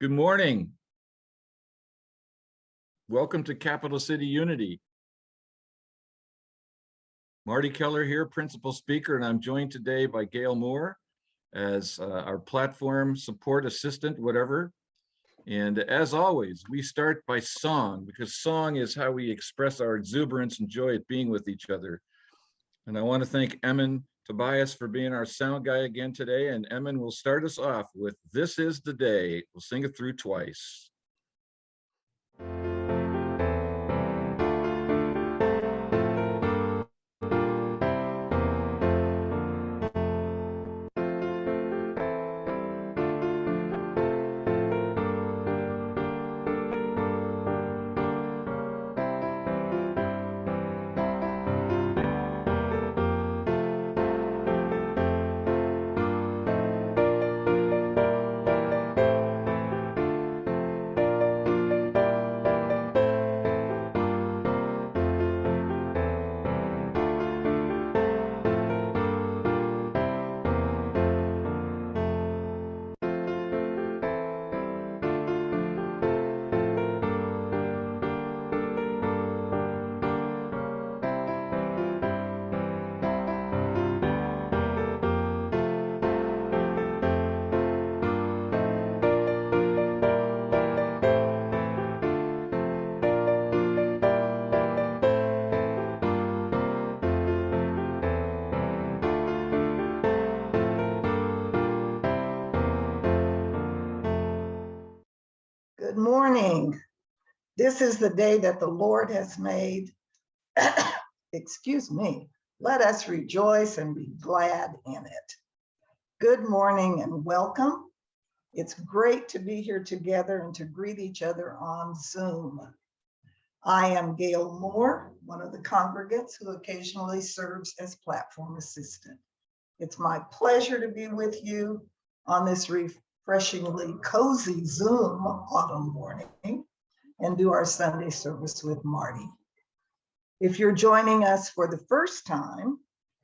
Good morning. Welcome to Capital City Unity. Marty Keller here, principal speaker, and I'm joined today by Gail Moore as our platform support assistant, whatever. And as always, we start by song, because song is how we express our exuberance and joy at being with each other. And I want to thank Emin Tobias for being our sound guy again today. And Emin will start us off with "This Is the Day." We'll sing it through twice. Good morning. This is the day that the Lord has made. Excuse me. Let us rejoice and be glad in it. Good morning and welcome. It's great to be here together and to greet each other on Zoom. I am Gail Moore, one of the congregants who occasionally serves as platform assistant. It's my pleasure to be with you on this refreshingly cozy Zoom autumn morning and do our Sunday service with Marty. If you're joining us for the first time,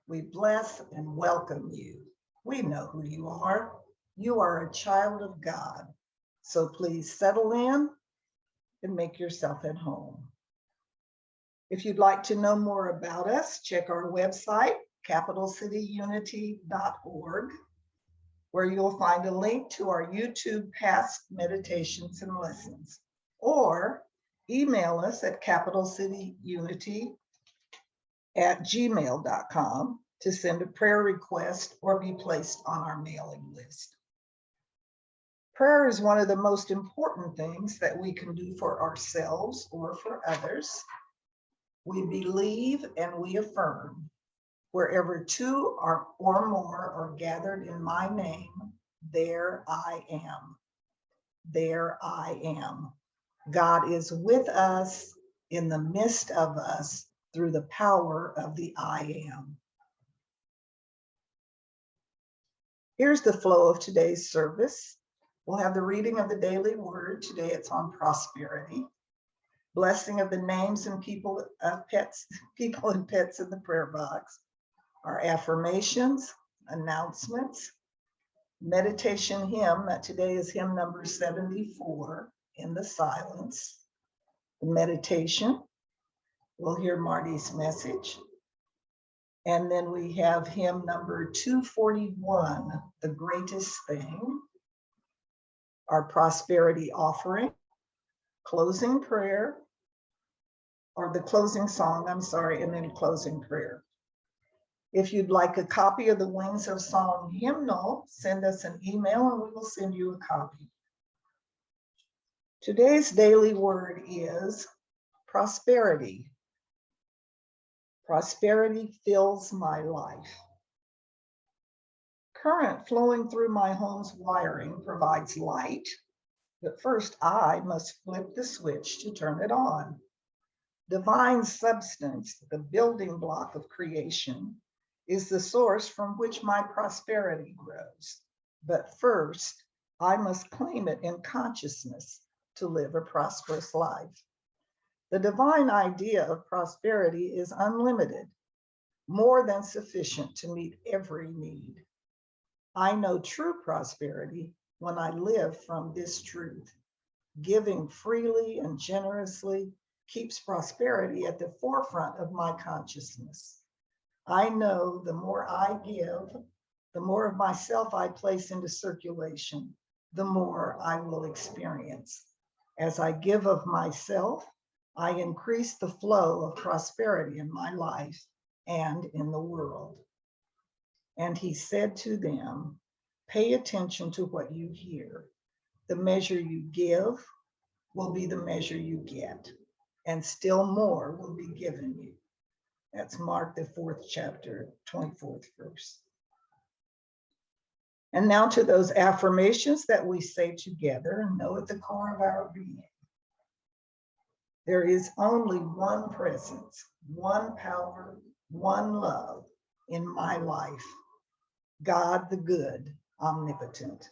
we bless and welcome you. We know who you are. You are a child of God. So please settle in and make yourself at home. If you'd like to know more about us, check our website, capitalcityunity.org, where you'll find a link to our YouTube past meditations and lessons, or email us at capitalcityunity@gmail.com to send a prayer request or be placed on our mailing list. Prayer is one of the most important things that we can do for ourselves or for others. We believe and we affirm, wherever two or more are gathered in my name, there I am. There I am. God is with us, in the midst of us, through the power of the I am. Here's the flow of today's service. We'll have the reading of the daily word. Today it's on prosperity. Blessing of the names and people and pets in the prayer box. Our affirmations, announcements, meditation hymn, that today is hymn number 74, In the Silence. The meditation, we'll hear Marty's message. And then we have hymn number 241, The Greatest Thing. Our prosperity offering, closing prayer, or the closing song, and then closing prayer. If you'd like a copy of the Wings of Song hymnal, send us an email and we will send you a copy. Today's daily word is prosperity. Prosperity fills my life. Current flowing through my home's wiring provides light, but first I must flip the switch to turn it on. Divine substance, the building block of creation, is the source from which my prosperity grows. But first, I must claim it in consciousness to live a prosperous life. The divine idea of prosperity is unlimited, more than sufficient to meet every need. I know true prosperity when I live from this truth. Giving freely and generously keeps prosperity at the forefront of my consciousness. I know the more I give, the more of myself I place into circulation, the more I will experience. As I give of myself, I increase the flow of prosperity in my life and in the world. And he said to them, pay attention to what you hear. The measure you give will be the measure you get, and still more will be given you. That's Mark, the 4th chapter, 24th verse. And now to those affirmations that we say together and know at the core of our being. There is only one presence, one power, one love in my life. God the good, omnipotent.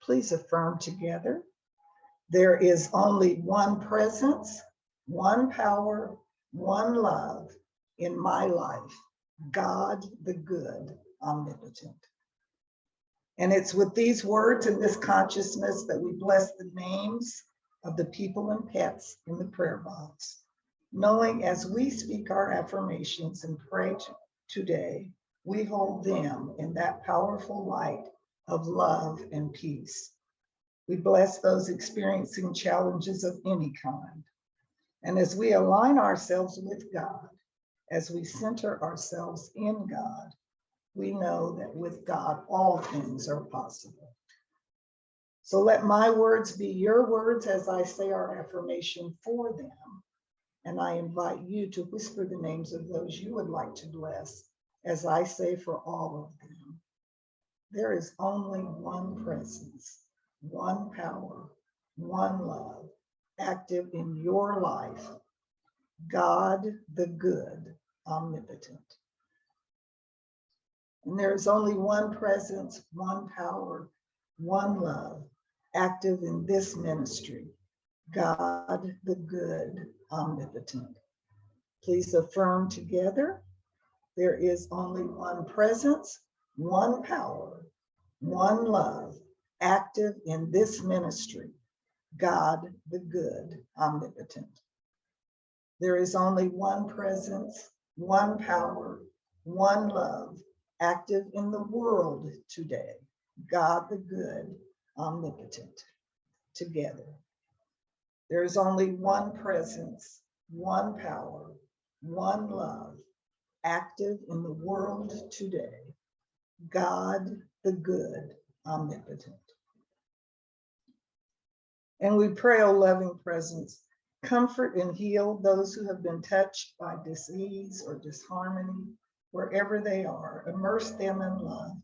Please affirm together. There is only one presence, one power, one love in my life. God the good, omnipotent. And it's with these words and this consciousness that we bless the names of the people and pets in the prayer box, knowing as we speak our affirmations and pray today, we hold them in that powerful light of love and peace. We bless those experiencing challenges of any kind. And as we align ourselves with God, as we center ourselves in God, we know that with God, all things are possible. So let my words be your words as I say our affirmation for them. And I invite you to whisper the names of those you would like to bless as I say for all of them. There is only one presence, one power, one love active in your life. God the good, omnipotent. And there is only one presence, one power, one love active in this ministry. God the good, omnipotent. Please affirm together. There is only one presence, one power, one love active in this ministry. God the good, omnipotent. There is only one presence, one power, one love active in the world today. God the good, omnipotent. Together. There is only one presence, one power, one love active in the world today. God the good, omnipotent. And we pray, O loving presence, comfort and heal those who have been touched by disease or disharmony, wherever they are. Immerse them in love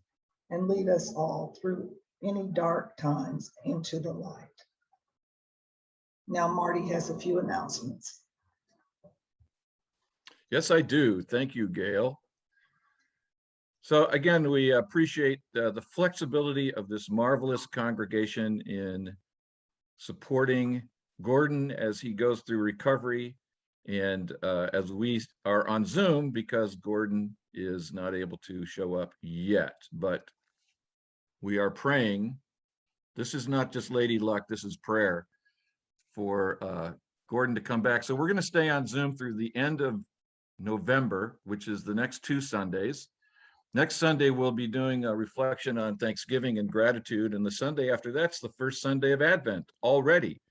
and lead us all through any dark times into the light. Now Marty has a few announcements. Yes, I do. Thank you, Gail. So again, we appreciate the flexibility of this marvelous congregation in supporting Gordon as he goes through recovery, and as we are on Zoom because Gordon is not able to show up yet, but we are praying. This is not just lady luck, this is prayer for Gordon to come back. So we're going to stay on Zoom through the end of November, which is the next 2 Sundays. Next Sunday, we'll be doing a reflection on Thanksgiving and gratitude. And the Sunday after that's the first Sunday of Advent already.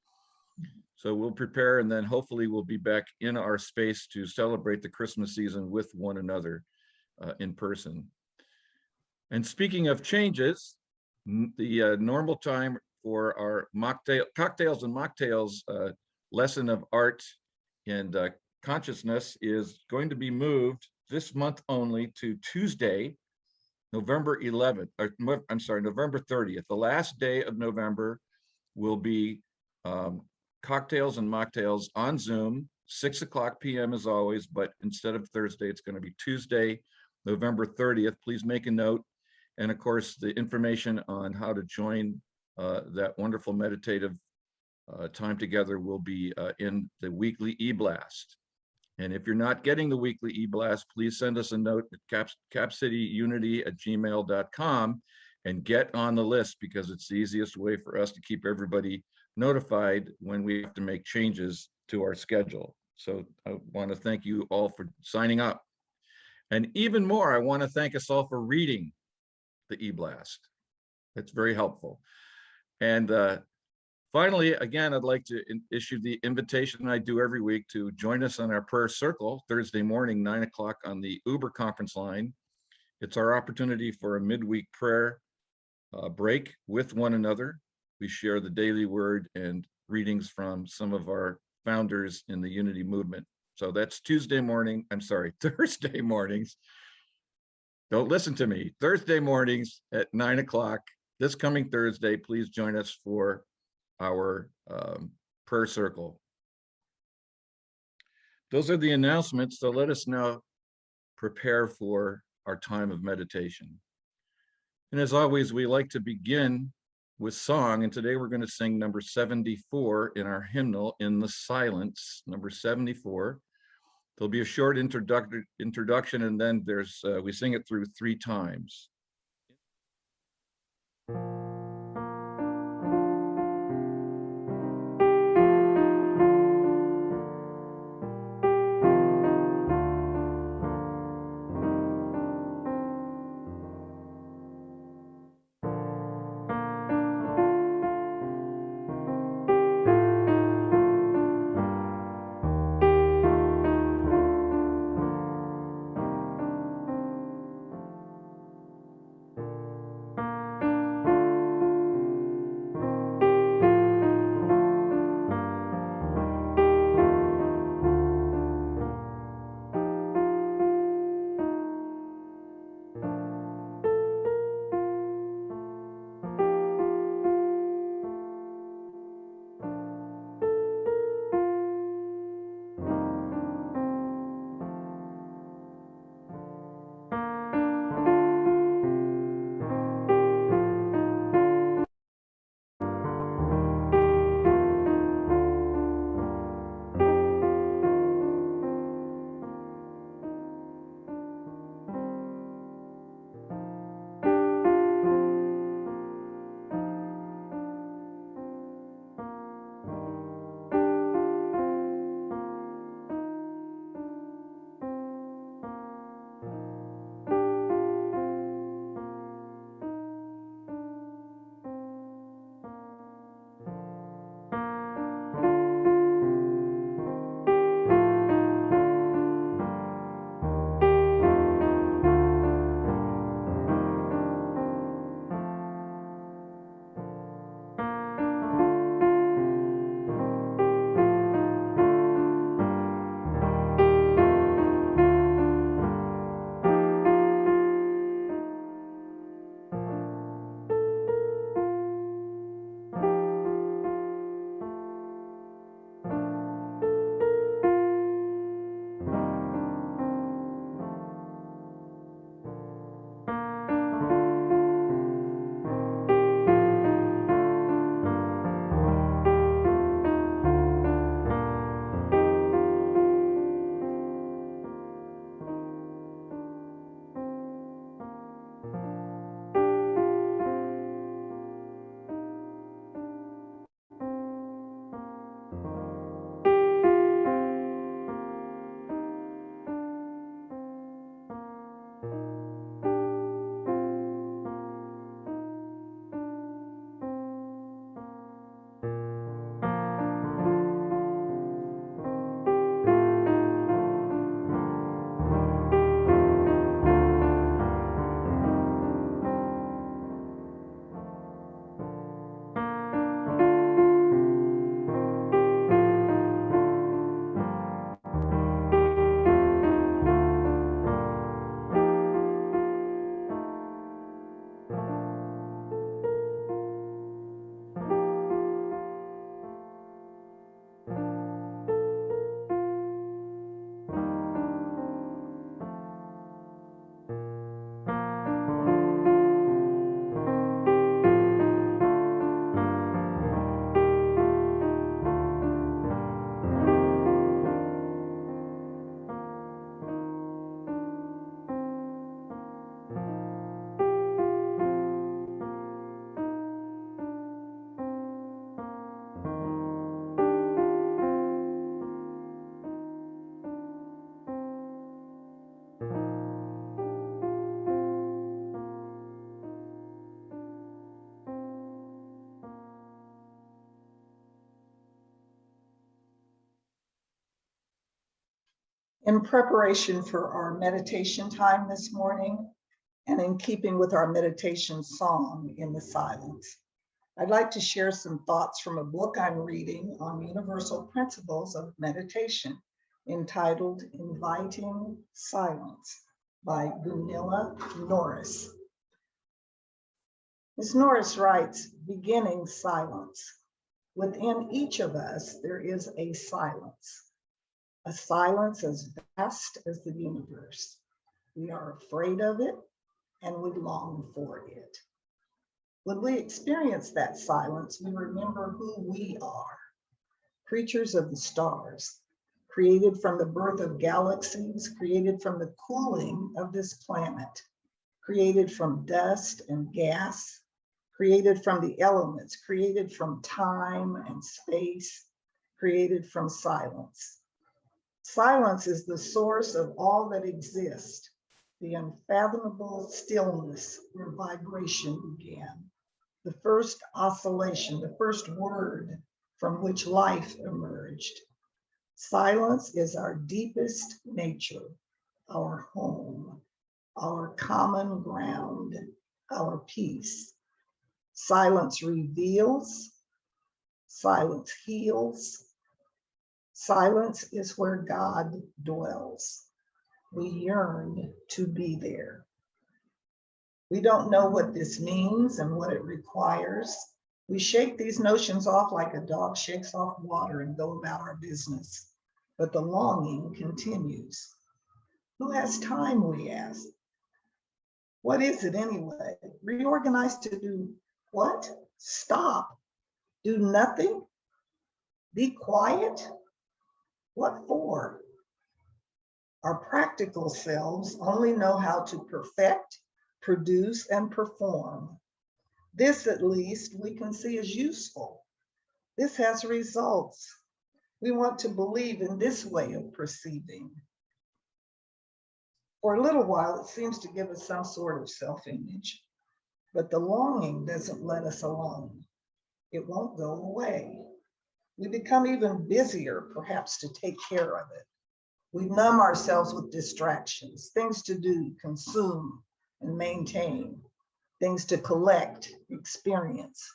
So we'll prepare, and then hopefully we'll be back in our space to celebrate the Christmas season with one another in person. And speaking of changes, the normal time for our cocktails and mocktails lesson of art and consciousness is going to be moved this month only to Tuesday, November 11th, November 30th. The last day of November will be cocktails and mocktails on Zoom, 6:00 p.m. as always, but instead of Thursday, it's going to be Tuesday, November 30th. Please make a note. And of course, the information on how to join that wonderful meditative time together will be in the weekly e-blast. And if you're not getting the weekly e-blast, please send us a note at capcityunity@gmail.com, and get on the list, because it's the easiest way for us to keep everybody notified when we have to make changes to our schedule. So I want to thank you all for signing up. And even more, I want to thank us all for reading the e-blast. It's very helpful. And finally, again, I'd like to issue the invitation I do every week to join us on our prayer circle Thursday morning, 9 o'clock on the Uber conference line. It's our opportunity for a midweek prayer break with one another. We share the daily word and readings from some of our founders in the Unity movement. So that's Thursday mornings. Don't listen to me. Thursday mornings at 9 o'clock. This coming Thursday, please join us for our prayer circle. Those are the announcements. So let us now prepare for our time of meditation. And as always, we like to begin with song. And today we're going to sing number 74 in our hymnal, In the Silence, number 74. There'll be a short introduction, and then we sing it through 3 times. In preparation for our meditation time this morning, and in keeping with our meditation song, In the Silence, I'd like to share some thoughts from a book I'm reading on universal principles of meditation entitled Inviting Silence by Gunilla Norris. Ms. Norris writes, beginning silence. Within each of us, there is a silence as vast as the universe. We are afraid of it and we long for it. When we experience that silence, we remember who we are, creatures of the stars, created from the birth of galaxies, created from the cooling of this planet, created from dust and gas, created from the elements, created from time and space, created from silence. Silence is the source of all that exists, the unfathomable stillness where vibration began, the first oscillation, the first word from which life emerged. Silence is our deepest nature, our home, our common ground, our peace. Silence reveals, silence heals. Silence is where God dwells. We yearn to be there. We don't know what this means and what it requires. We shake these notions off like a dog shakes off water and go about our business. But the longing continues. Who has time, we ask? What is it anyway? Reorganize to do what? Stop. Do nothing? Be quiet? What for? Our practical selves only know how to perfect, produce, and perform. This, at least, we can see as useful. This has results. We want to believe in this way of perceiving. For a little while, it seems to give us some sort of self-image, but the longing doesn't let us alone. It won't go away. We become even busier, perhaps, to take care of it. We numb ourselves with distractions, things to do, consume, and maintain, things to collect, experience,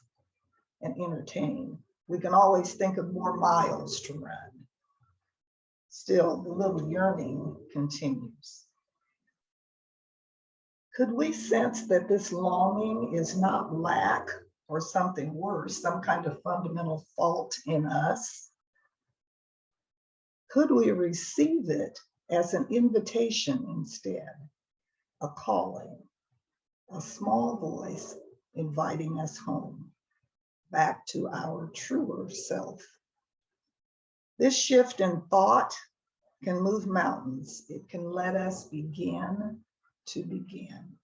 and entertain. We can always think of more miles to run. Still, the little yearning continues. Could we sense that this longing is not lack or something worse, some kind of fundamental fault in us? Could we receive it as an invitation instead, a calling, a small voice inviting us home, back to our truer self? This shift in thought can move mountains. It can let us begin to begin.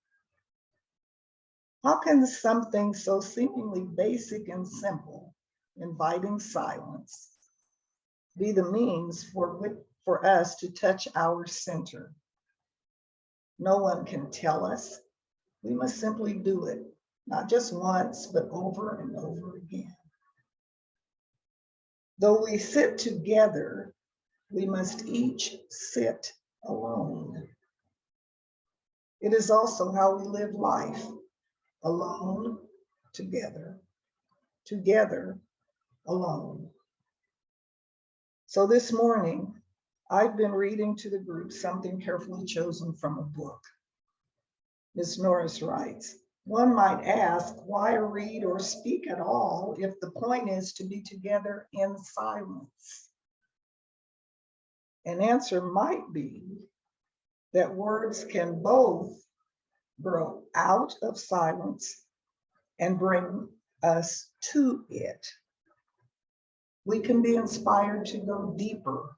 How can something so seemingly basic and simple, inviting silence, be the means for us to touch our center? No one can tell us. We must simply do it, not just once, but over and over again. Though we sit together, we must each sit alone. It is also how we live life, alone, together, together, alone. So this morning, I've been reading to the group something carefully chosen from a book. Ms. Norris writes, one might ask, why read or speak at all if the point is to be together in silence? An answer might be that words can both grow out of silence and bring us to it. We can be inspired to go deeper.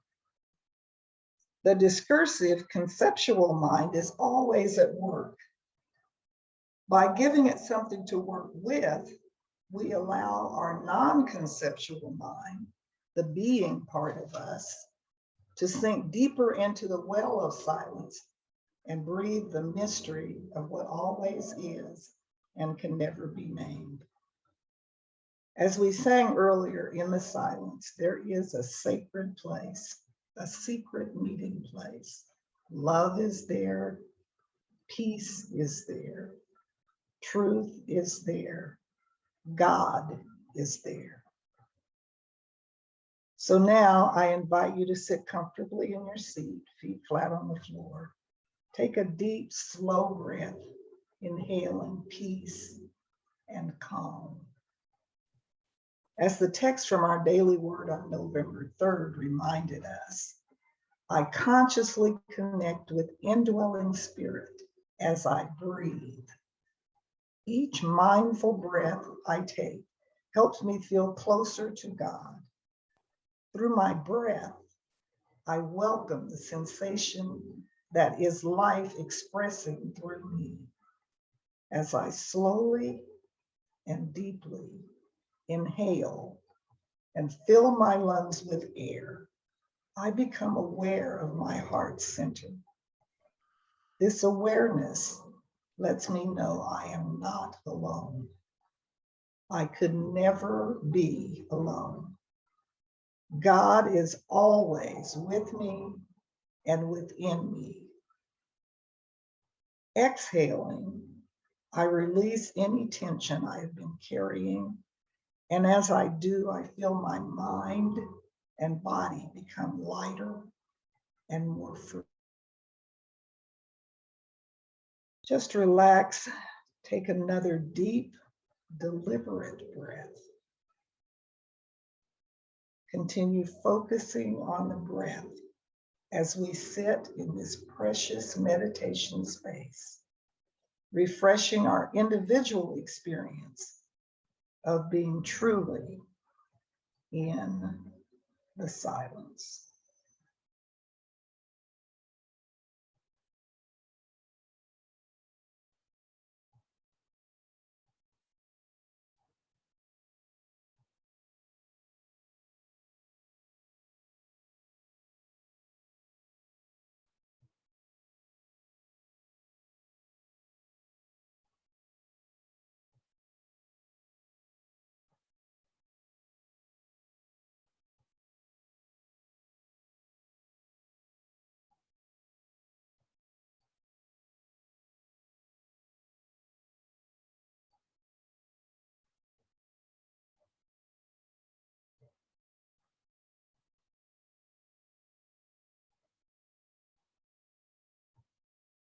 The discursive conceptual mind is always at work. By giving it something to work with, we allow our non-conceptual mind, the being part of us, to sink deeper into the well of silence and breathe the mystery of what always is and can never be named. As we sang earlier, in the silence, there is a sacred place, a secret meeting place. Love is there, peace is there, truth is there, God is there. So now I invite you to sit comfortably in your seat, feet flat on the floor. Take a deep, slow breath, inhaling peace and calm. As the text from our daily word on November 3rd reminded us, I consciously connect with indwelling spirit as I breathe. Each mindful breath I take helps me feel closer to God. Through my breath, I welcome the sensation that is life expressing through me. As I slowly and deeply inhale and fill my lungs with air, I become aware of my heart center. This awareness lets me know I am not alone. I could never be alone. God is always with me and within me. Exhaling, I release any tension I have been carrying. And as I do, I feel my mind and body become lighter and more free. Just relax, take another deep, deliberate breath. Continue focusing on the breath as we sit in this precious meditation space, refreshing our individual experience of being truly in the silence.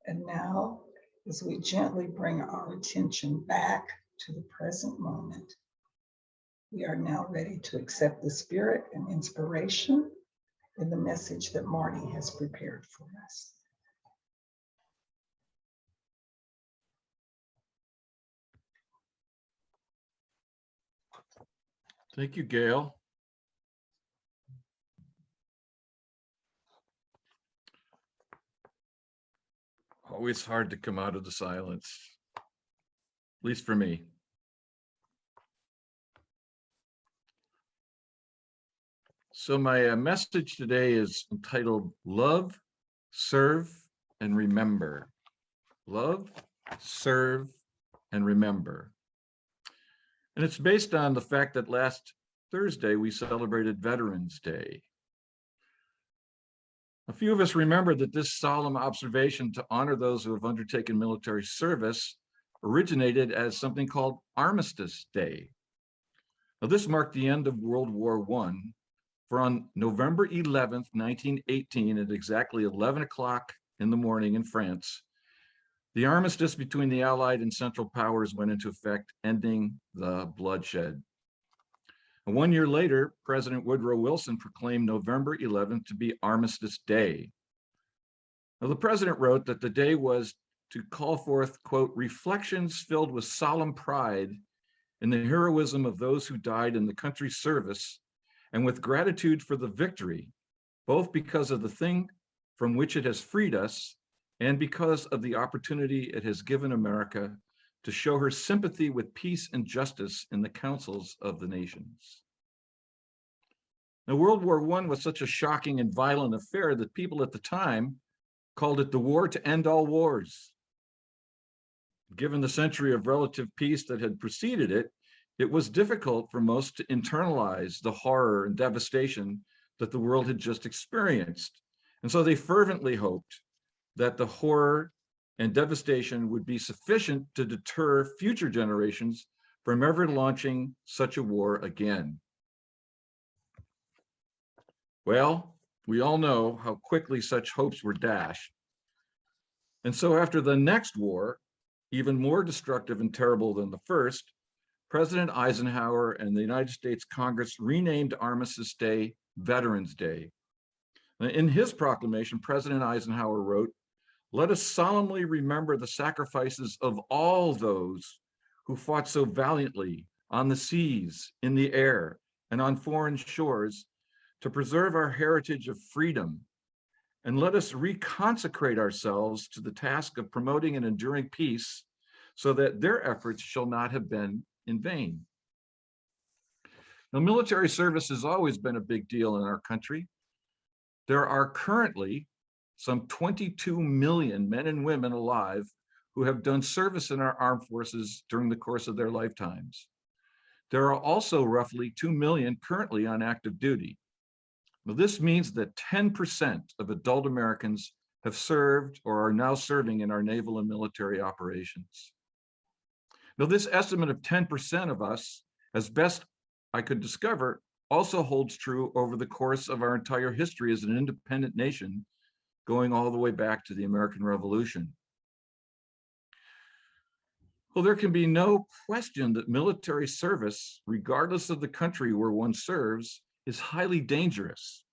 And now, as we gently bring our attention back to the present moment, we are now ready to accept the spirit and inspiration in the message that Marty has prepared for us. Thank you, Gail. Always hard to come out of the silence, at least for me. So my message today is entitled Love, Serve, and Remember. Love, serve, and remember. And it's based on the fact that last Thursday we celebrated Veterans Day. A few of us remember that this solemn observation to honor those who have undertaken military service originated as something called Armistice Day. Now, this marked the end of World War I, for on November 11th, 1918, at exactly 11 o'clock in the morning in France, the armistice between the Allied and Central Powers went into effect, ending the bloodshed. And 1 year later, President Woodrow Wilson proclaimed November 11th to be Armistice Day. Now, the president wrote that the day was to call forth, quote, reflections filled with solemn pride in the heroism of those who died in the country's service, and with gratitude for the victory, both because of the thing from which it has freed us and because of the opportunity it has given America to show her sympathy with peace and justice in the councils of the nations. Now, World War I was such a shocking and violent affair that people at the time called it the war to end all wars. Given the century of relative peace that had preceded it, it was difficult for most to internalize the horror and devastation that the world had just experienced. And so they fervently hoped that the horror and devastation would be sufficient to deter future generations from ever launching such a war again. Well, we all know how quickly such hopes were dashed. And so after the next war, even more destructive and terrible than the first, President Eisenhower and the United States Congress renamed Armistice Day Veterans Day. In his proclamation, President Eisenhower wrote, "Let us solemnly remember the sacrifices of all those who fought so valiantly on the seas, in the air, and on foreign shores to preserve our heritage of freedom. And let us reconsecrate ourselves to the task of promoting and enduring peace so that their efforts shall not have been in vain." Now, military service has always been a big deal in our country. There are currently some 22 million men and women alive who have done service in our armed forces during the course of their lifetimes. There are also roughly 2 million currently on active duty. Now, this means that 10% of adult Americans have served or are now serving in our naval and military operations. Now, this estimate of 10% of us, as best I could discover, also holds true over the course of our entire history as an independent nation, going all the way back to the American Revolution. Well, there can be no question that military service, regardless of the country where one serves, is highly dangerous,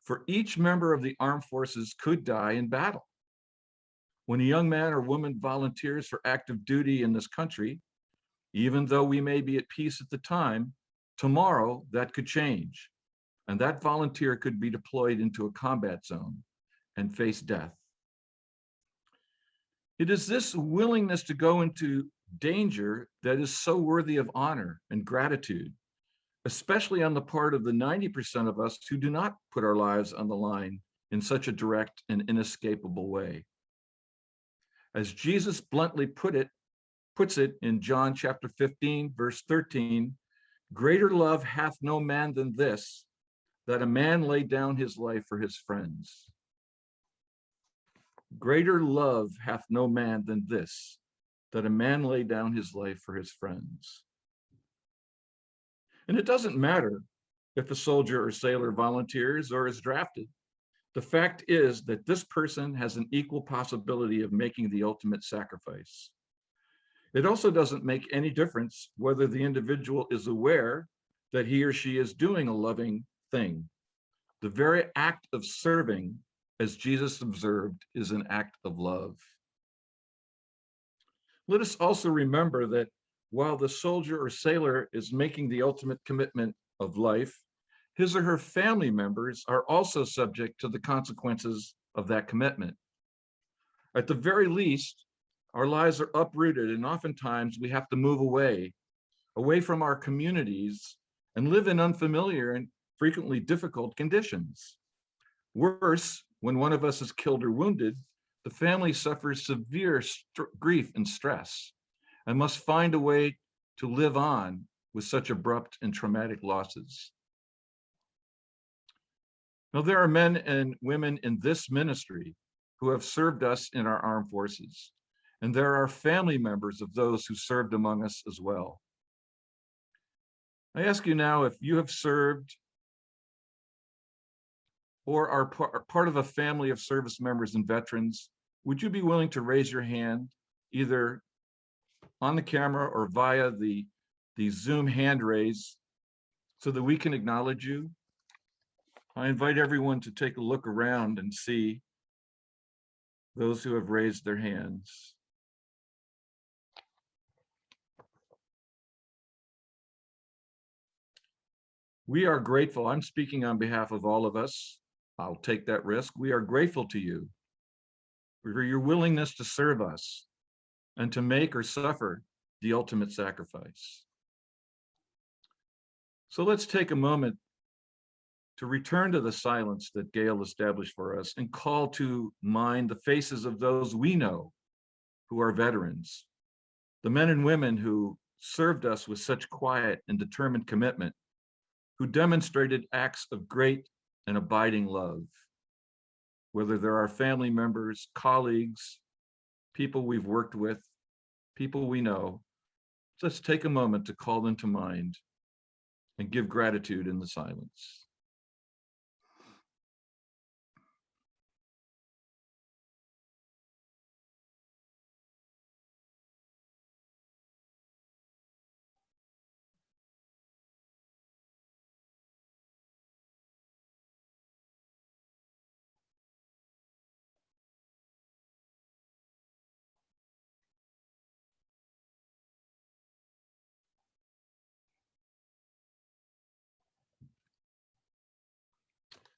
for each member of the armed forces could die in battle. When a young man or woman volunteers for active duty in this country, even though we may be at peace at the time, tomorrow that could change, and that volunteer could be deployed into a combat zone and face death. It is this willingness to go into danger that is so worthy of honor and gratitude, especially on the part of the 90% of us who do not put our lives on the line in such a direct and inescapable way. As Jesus bluntly puts it in John chapter 15, verse 13, "Greater love hath no man than this, that a man lay down his life for his friends." Greater love hath no man than this, that a man lay down his life for his friends. And it doesn't matter if a soldier or sailor volunteers or is drafted. The fact is that this person has an equal possibility of making the ultimate sacrifice. It also doesn't make any difference whether the individual is aware that he or she is doing a loving thing. The very act of serving, as Jesus observed, is an act of love. Let us also remember that while the soldier or sailor is making the ultimate commitment of life, his or her family members are also subject to the consequences of that commitment. At the very least, our lives are uprooted, and oftentimes we have to move away from our communities and live in unfamiliar and frequently difficult conditions. Worse, when one of us is killed or wounded, the family suffers severe grief and stress and must find a way to live on with such abrupt and traumatic losses. Now, there are men and women in this ministry who have served us in our armed forces, and there are family members of those who served among us as well. I ask you now, if you have served or are part of a family of service members and veterans, would you be willing to raise your hand either on the camera or via the Zoom hand raise so that we can acknowledge you? I invite everyone to take a look around and see those who have raised their hands. We are grateful. I'm speaking on behalf of all of us. I'll take that risk. We are grateful to you for your willingness to serve us and to make or suffer the ultimate sacrifice. So let's take a moment to return to the silence that Gail established for us and call to mind the faces of those we know who are veterans, the men and women who served us with such quiet and determined commitment, who demonstrated acts of great and abiding love. Whether they're our family members, colleagues, people we've worked with, people we know, let's take a moment to call them to mind and give gratitude in the silence.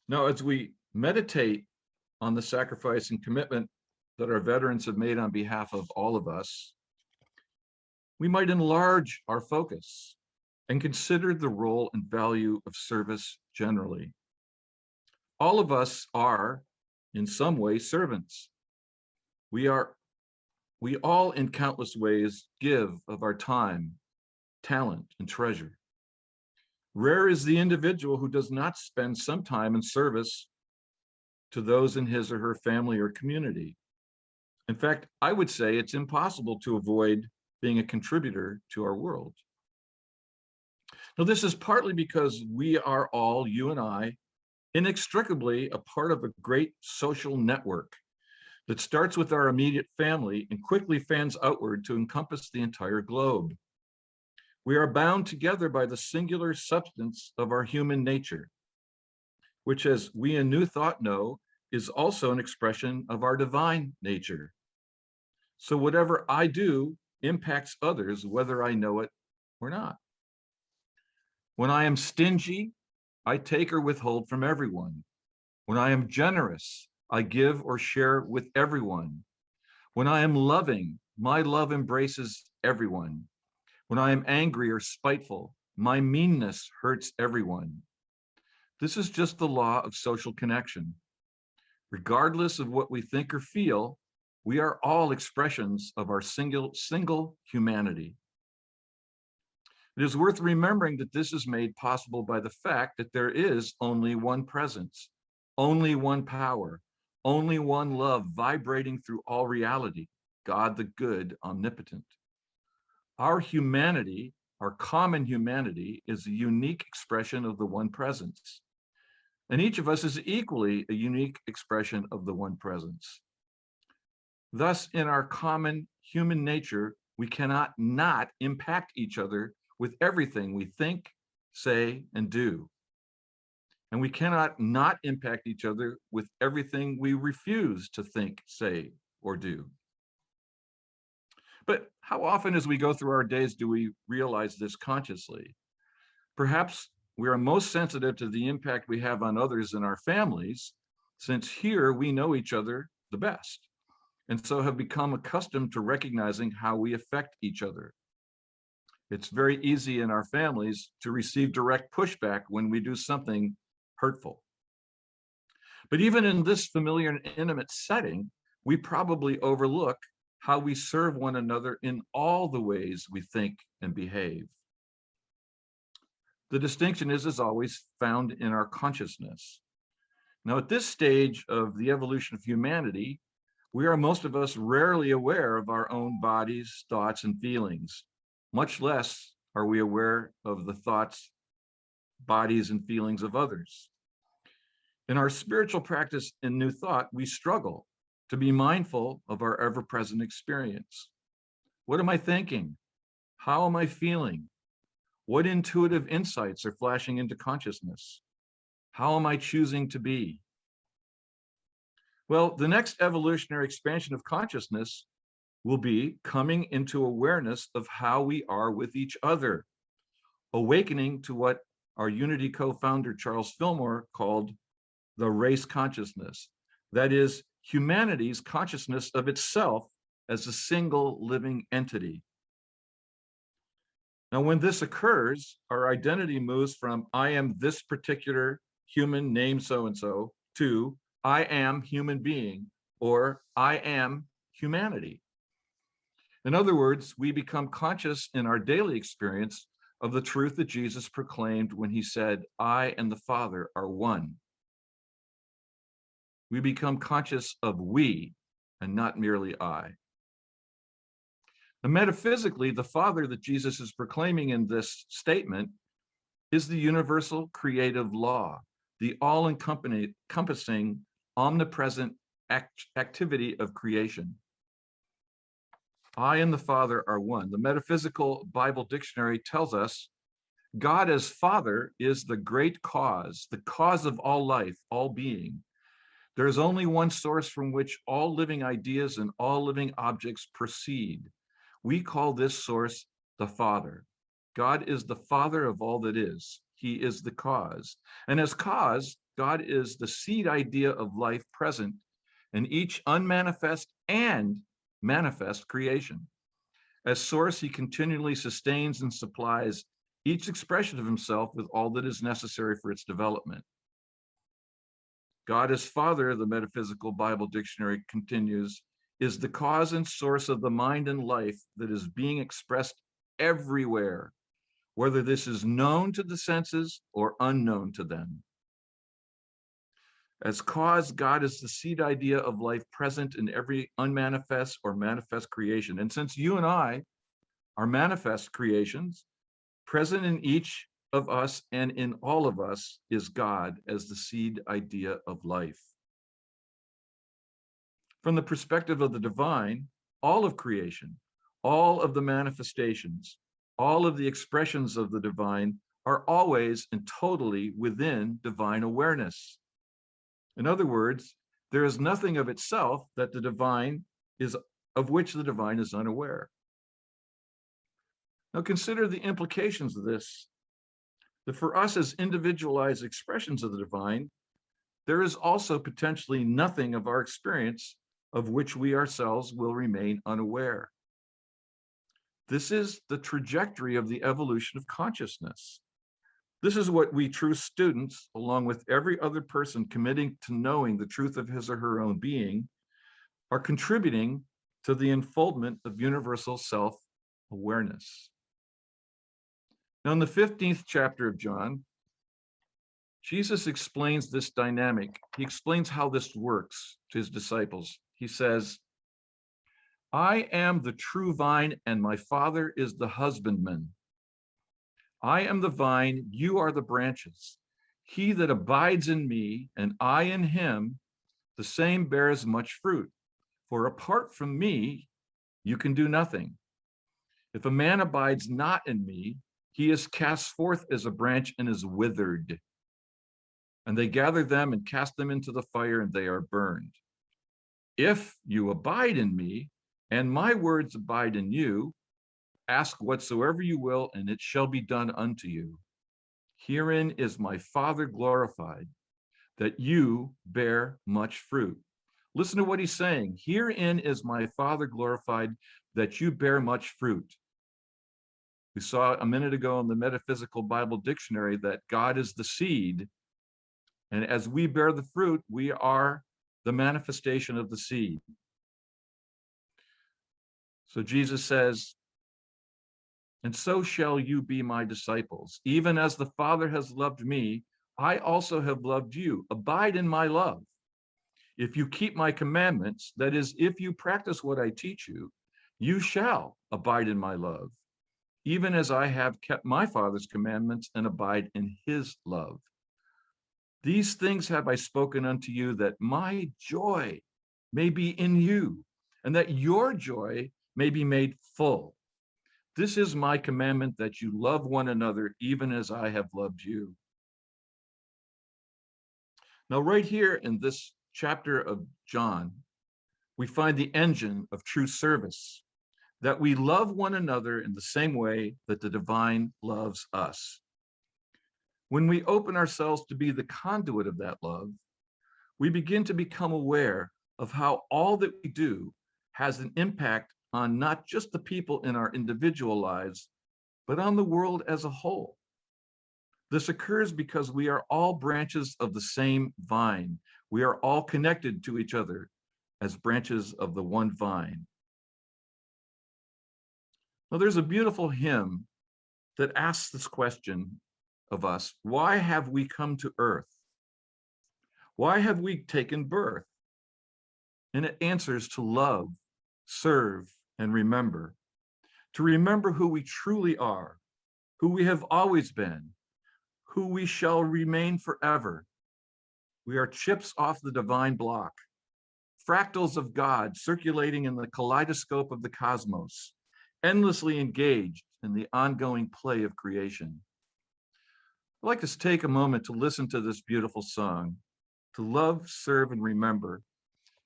Now, as we meditate on the sacrifice and commitment that our veterans have made on behalf of all of us, we might enlarge our focus and consider the role and value of service generally. All of us are, in some way, servants. We all in countless ways give of our time, talent, and treasure. Rare is the individual who does not spend some time in service to those in his or her family or community. In fact, I would say it's impossible to avoid being a contributor to our world. Now, this is partly because we are all, you and I, inextricably a part of a great social network that starts with our immediate family and quickly fans outward to encompass the entire globe. We are bound together by the singular substance of our human nature, which, as we in New Thought know, is also an expression of our divine nature. So whatever I do impacts others, whether I know it or not. When I am stingy, I take or withhold from everyone. When I am generous, I give or share with everyone. When I am loving, my love embraces everyone. When I am angry or spiteful, my meanness hurts everyone. This is just the law of social connection. Regardless of what we think or feel, we are all expressions of our single humanity. It is worth remembering that this is made possible by the fact that there is only one presence, only one power, only one love vibrating through all reality, God the good, omnipotent. Our humanity, our common humanity, is a unique expression of the one presence. And each of us is equally a unique expression of the one presence. Thus, in our common human nature, we cannot not impact each other with everything we think, say, and do. And we cannot not impact each other with everything we refuse to think, say, or do. But how often as we go through our days do we realize this consciously? Perhaps we are most sensitive to the impact we have on others in our families, since here we know each other the best, and so have become accustomed to recognizing how we affect each other. It's very easy in our families to receive direct pushback when we do something hurtful. But even in this familiar and intimate setting, we probably overlook how we serve one another in all the ways we think and behave. The distinction is, as always, found in our consciousness. Now, at this stage of the evolution of humanity, we are, most of us, rarely aware of our own bodies, thoughts, and feelings. Much less are we aware of the thoughts, bodies, and feelings of others. In our spiritual practice in New Thought, we struggle to be mindful of our ever-present experience. What am I thinking? How am I feeling? What intuitive insights are flashing into consciousness? How am I choosing to be? Well, the next evolutionary expansion of consciousness will be coming into awareness of how we are with each other, awakening to what our Unity co-founder Charles Fillmore called the race consciousness. That is, humanity's consciousness of itself as a single living entity. Now, when this occurs, our identity moves from I am this particular human named so-and-so to I am human being, or I am humanity. In other words, we become conscious in our daily experience of the truth that Jesus proclaimed when he said, I and the Father are one. We become conscious of we and not merely I. Now, metaphysically, the Father that Jesus is proclaiming in this statement is the universal creative law, the all-encompassing, omnipresent activity of creation. I and the Father are one. The Metaphysical Bible Dictionary tells us God as Father is the great cause, the cause of all life, all being. There is only one source from which all living ideas and all living objects proceed. We call this source the Father. God is the Father of all that is. He is the cause. And as cause, God is the seed idea of life present in each unmanifest and manifest creation. As source, he continually sustains and supplies each expression of himself with all that is necessary for its development. God as Father, the Metaphysical Bible Dictionary continues, is the cause and source of the mind and life that is being expressed everywhere, whether this is known to the senses or unknown to them. As cause, God is the seed idea of life present in every unmanifest or manifest creation. And since you and I are manifest creations, present in each of us and in all of us is God as the seed idea of life. From the perspective of the divine, all of creation, all of the manifestations, all of the expressions of the divine are always and totally within divine awareness. In other words, there is nothing of itself that the divine is, of which the divine is unaware. Now consider the implications of this. That for us as individualized expressions of the divine, there is also potentially nothing of our experience of which we ourselves will remain unaware. This is the trajectory of the evolution of consciousness. This is what we true students, along with every other person committing to knowing the truth of his or her own being, are contributing to the unfoldment of universal self-awareness. Now, in the 15th chapter of John, Jesus explains this dynamic. He explains how this works to his disciples. He says, I am the true vine, and my Father is the husbandman. I am the vine, you are the branches. He that abides in me, and I in him, the same bears much fruit. For apart from me, you can do nothing. If a man abides not in me, he is cast forth as a branch and is withered. And they gather them and cast them into the fire, and they are burned. If you abide in me, and my words abide in you, ask whatsoever you will, and it shall be done unto you. Herein is my Father glorified, that you bear much fruit. Listen to what he's saying. Herein is my Father glorified, that you bear much fruit. We saw a minute ago in the Metaphysical Bible Dictionary that God is the seed, and as we bear the fruit, we are the manifestation of the seed. So Jesus says, and so shall you be my disciples. Even as the Father has loved me, I also have loved you. Abide in my love. If you keep my commandments, that is, if you practice what I teach you, you shall abide in my love, even as I have kept my Father's commandments and abide in his love. These things have I spoken unto you, that my joy may be in you, and that your joy may be made full. This is my commandment, that you love one another, even as I have loved you. Now, right here in this chapter of John, we find the engine of true service, that we love one another in the same way that the divine loves us. When we open ourselves to be the conduit of that love, we begin to become aware of how all that we do has an impact on not just the people in our individual lives, but on the world as a whole. This occurs because we are all branches of the same vine. We are all connected to each other as branches of the one vine. Now, there's a beautiful hymn that asks this question of us: why have we come to earth? Why have we taken birth? And it answers to love, serve, and remember. To remember who we truly are, who we have always been, who we shall remain forever. We are chips off the divine block, fractals of God circulating in the kaleidoscope of the cosmos, endlessly engaged in the ongoing play of creation. I'd like to take a moment to listen to this beautiful song, To Love, Serve, and Remember,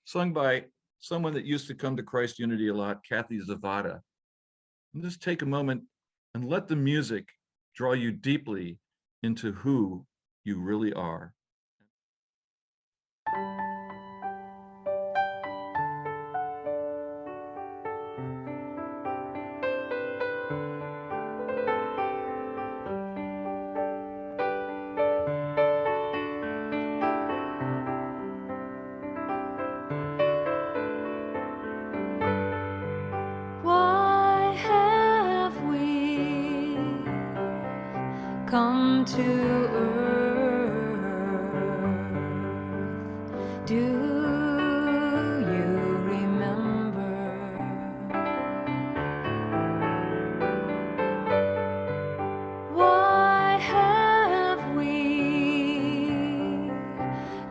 sung by someone that used to come to Christ Unity a lot, Kathy Zavada. And just take a moment and let the music draw you deeply into who you really are. Why have we come to earth? Do you remember? Why have we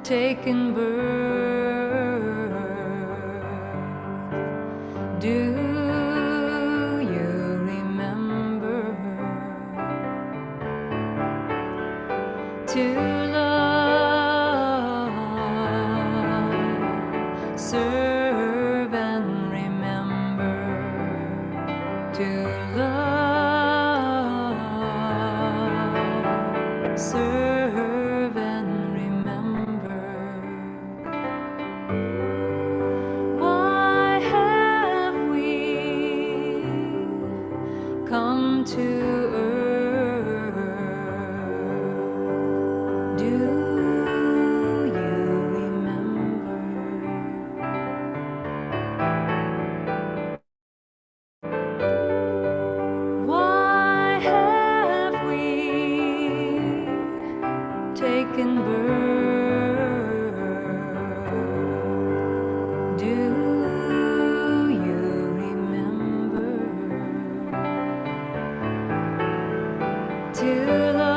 taken birth? Do you remember? To love, serve, and remember. To love, serve, and remember. Why have we come to earth? Do you remember? Why have we taken birth? Do you remember? To love,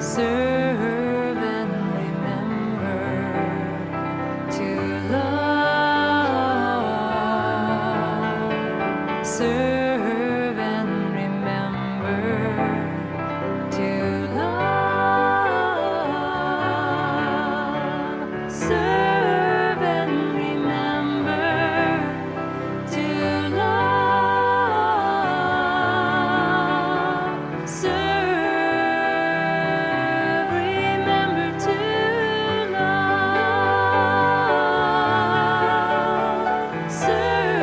serve, and remember. To love, serve, and remember. To love, serve, and remember. To love, serve, remember. To love, serve,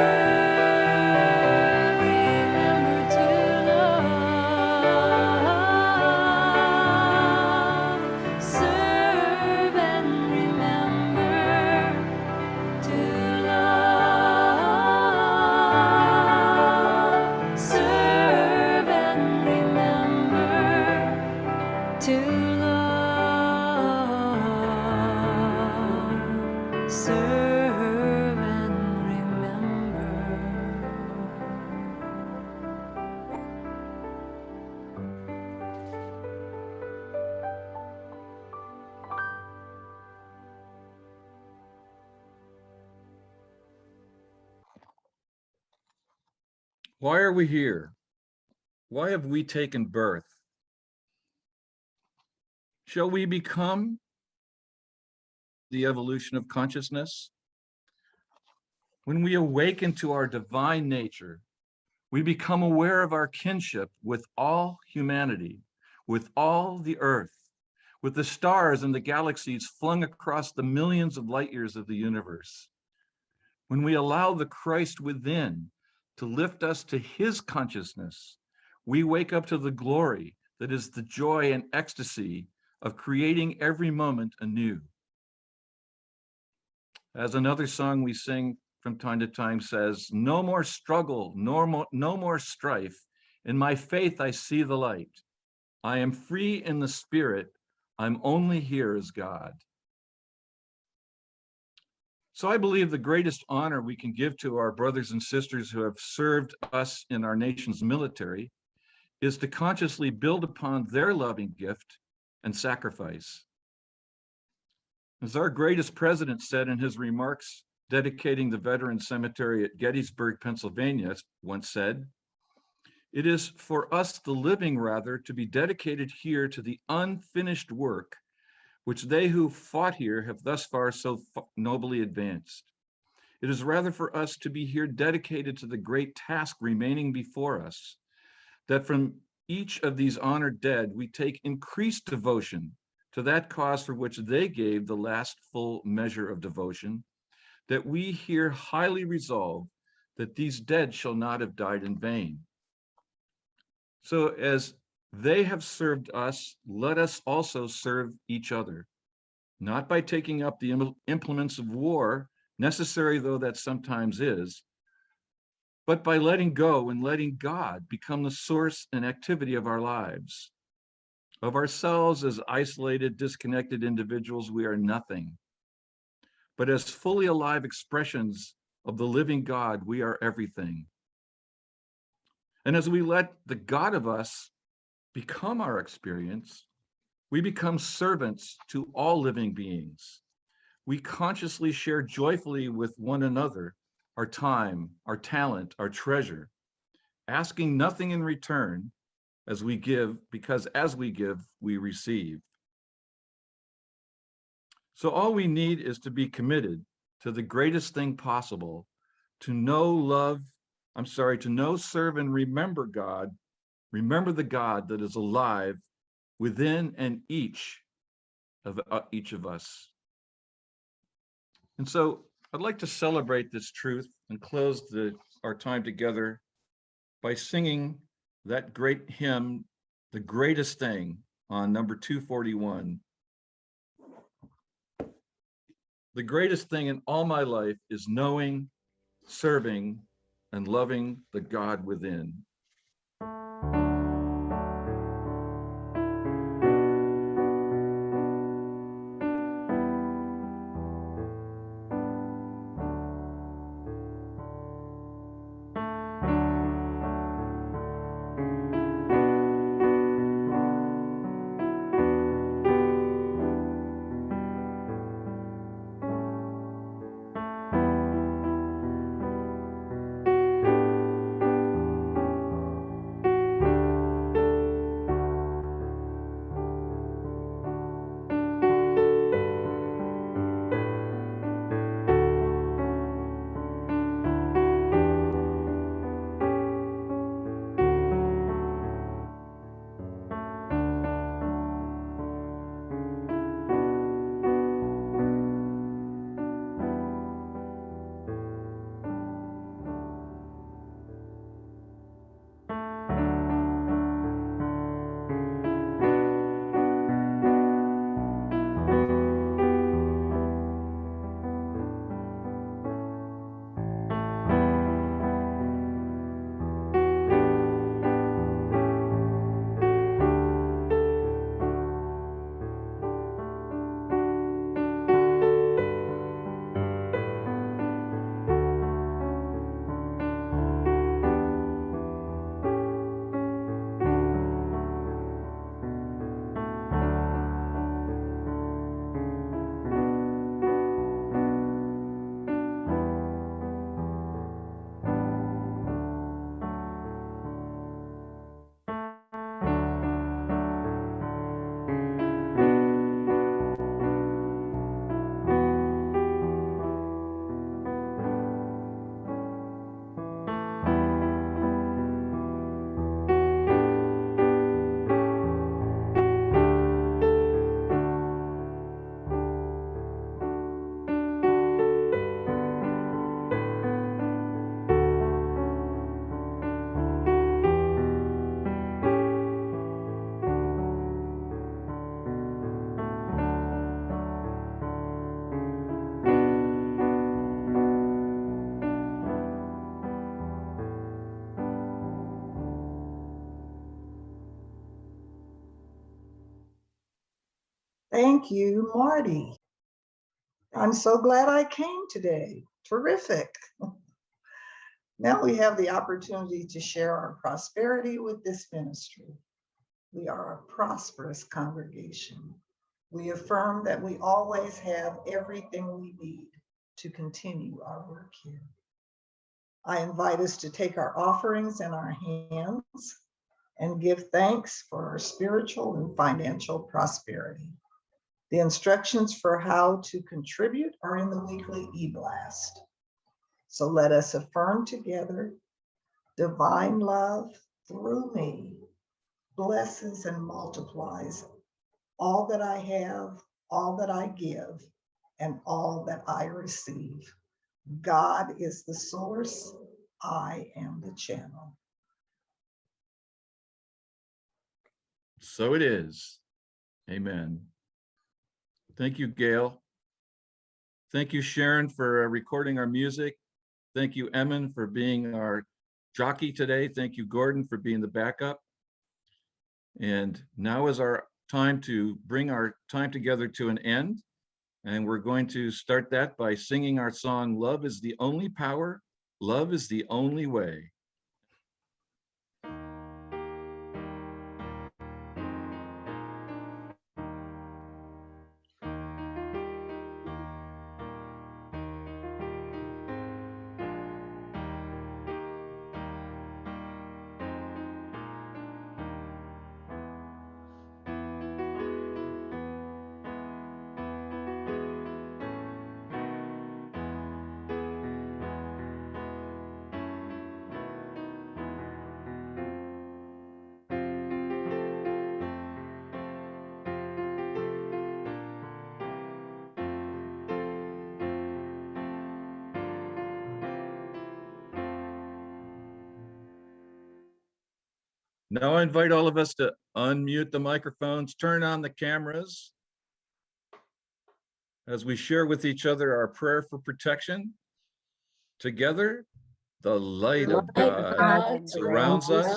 remember. To love, serve, and remember. To love, serve, and remember. To love, serve, and remember. Why are we here? Why have we taken birth? Shall we become the evolution of consciousness? When we awaken to our divine nature, we become aware of our kinship with all humanity, with all the earth, with the stars and the galaxies flung across the millions of light years of the universe. When we allow the Christ within to lift us to his consciousness, we wake up to the glory that is the joy and ecstasy of creating every moment anew. As another song we sing from time to time says, no more struggle, no more strife. In my faith, I see the light. I am free in the spirit. I'm only here as God. So I believe the greatest honor we can give to our brothers and sisters who have served us in our nation's military is to consciously build upon their loving gift and sacrifice. As our greatest president said in his remarks dedicating the Veterans Cemetery at Gettysburg, Pennsylvania, once said, "It is for us, the living, rather, to be dedicated here to the unfinished work which they who fought here have thus far so nobly advanced. It is rather for us to be here dedicated to the great task remaining before us, that from each of these honored dead we take increased devotion to that cause for which they gave the last full measure of devotion, that we here highly resolve that these dead shall not have died in vain. So as they have served us, let us also serve each other, not by taking up the implements of war, necessary though that sometimes is, but by letting go and letting God become the source and activity of our lives. Of ourselves as isolated, disconnected individuals, we are nothing. But as fully alive expressions of the living God, we are everything. And as we let the God of us become our experience, we become servants to all living beings. We consciously share joyfully with one another our time, our talent, our treasure, asking nothing in return as we give, because as we give, we receive. So all we need is to be committed to the greatest thing possible, to know, serve, and remember God, remember the God that is alive within and each of us. And so I'd like to celebrate this truth and close our time together by singing that great hymn, The Greatest Thing, on number 241. The greatest thing in all my life is knowing, serving, and loving the God within. Thank you, Marty. I'm so glad I came today. Terrific. Now we have the opportunity to share our prosperity with this ministry. We are a prosperous congregation. We affirm that we always have everything we need to continue our work here. I invite us to take our offerings in our hands and give thanks for our spiritual and financial prosperity. The instructions for how to contribute are in the weekly e-blast. So let us affirm together, divine love through me blesses and multiplies all that I have, all that I give, and all that I receive. God is the source, I am the channel. So it is. Amen. Thank you, Gail. Thank you, Sharon, for recording our music. Thank you, Emin, for being our jockey today. Thank you, Gordon, for being the backup. And now is our time to bring our time together to an end. And we're going to start that by singing our song, Love is the Only Power, Love is the Only Way. Now I invite all of us to unmute the microphones, turn on the cameras as we share with each other our prayer for protection. Together, the light of God surrounds us,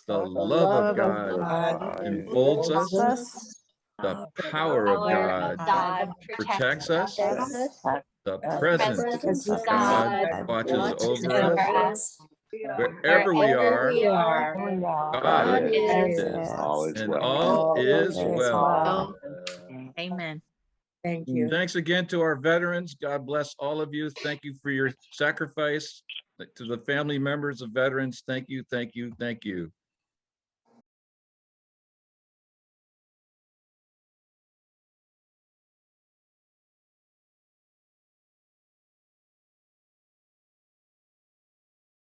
the love of God enfolds us, the power of God protects us, the presence of God watches over us. Wherever we are, God is, and all is well. Amen. Thank you. Thanks again to our veterans. God bless all of you. Thank you for your sacrifice. To the family members of veterans, thank you, thank you, thank you.